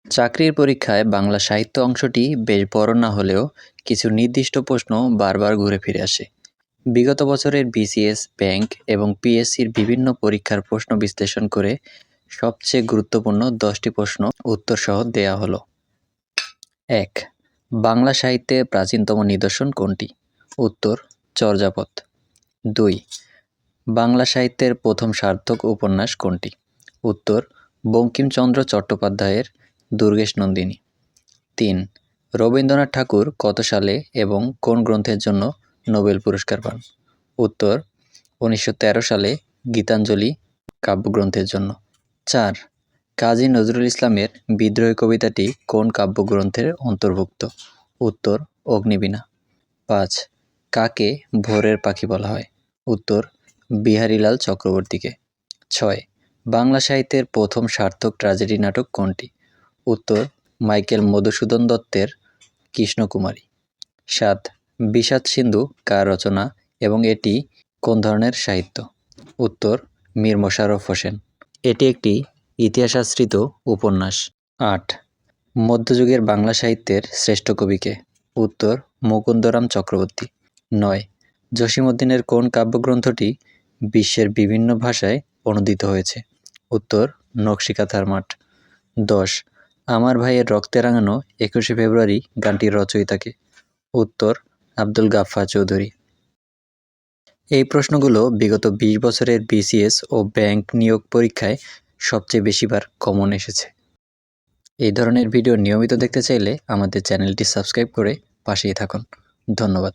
চাকরির পরীক্ষায় বাংলা সাহিত্য অংশটি বেশ বড় না হলেও কিছু নির্দিষ্ট প্রশ্ন বারবার ঘুরে ফিরে আসে। বিগত বছরের বিসিএস, ব্যাংক এবং পিএসসির বিভিন্ন পরীক্ষার প্রশ্ন বিশ্লেষণ করে সবচেয়ে গুরুত্বপূর্ণ 10টি প্রশ্ন উত্তরসহ দেয়া হলো। ১. বাংলা সাহিত্যের প্রাচীনতম নিদর্শন কোনটি? উত্তর: চর্যাপদ। ২. বাংলা সাহিত্যের প্রথম সার্থক উপন্যাস কোনটি? উত্তর: বঙ্কিমচন্দ্র চট্টোপাধ্যায়ের দুর্গেশনন্দিনী। ৩. রবীন্দ্রনাথ ঠাকুর কত সালে এবং কোন গ্রন্থের জন্য নোবেল পুরস্কার পান? উত্তর: 1913 সালে গীতাঞ্জলি কাব্যগ্রন্থের জন্য। ৪. কাজী নজরুল ইসলামের বিদ্রোহী কবিতাটি কোন কাব্যগ্রন্থের অন্তর্ভুক্ত? উত্তর: অগ্নিবীণা। ৫. কাকে ভোরের পাখি বলা হয়? উত্তর: বিহারীলাল চক্রবর্তীকে। ৬. বাংলা সাহিত্যের প্রথম সার্থক ট্র্যাজেডি নাটক কোনটি? উত্তর: মাইকেল মধুসূদন দত্তের কৃষ্ণকুমারী। ৭. বিষাদ সিন্ধু কার রচনা এবং এটি কোন ধরনের সাহিত্য? উত্তর: মীর মশাররফ হোসেন। এটি একটি ইতিহাসাশ্রিত উপন্যাস। ৮. মধ্যযুগের বাংলা সাহিত্যের শ্রেষ্ঠ কবি কে? উত্তর: মুকুন্দরাম চক্রবর্তী। ৯. জসীমউদ্দীনের কোন কাব্যগ্রন্থটি বিশ্বের বিভিন্ন ভাষায় অনূদিত হয়েছে? উত্তর: নকশিকাঁথার মাঠ। ১০. আমার ভাইয়ের রক্তে রাঙানো ২১শে ফেব্রুয়ারি গানটির রচয়িতা কে? উত্তর: আব্দুল গাফফার চৌধুরী। এই প্রশ্নগুলো বিগত ২০ বছরের বিসিএস ও ব্যাংক নিয়োগ পরীক্ষায় সবচেয়ে বেশিবার কমন এসেছে। এই ধরনের ভিডিও নিয়মিত দেখতে চাইলে আমাদের চ্যানেলটি সাবস্ক্রাইব করে পাশেই থাকুন। ধন্যবাদ।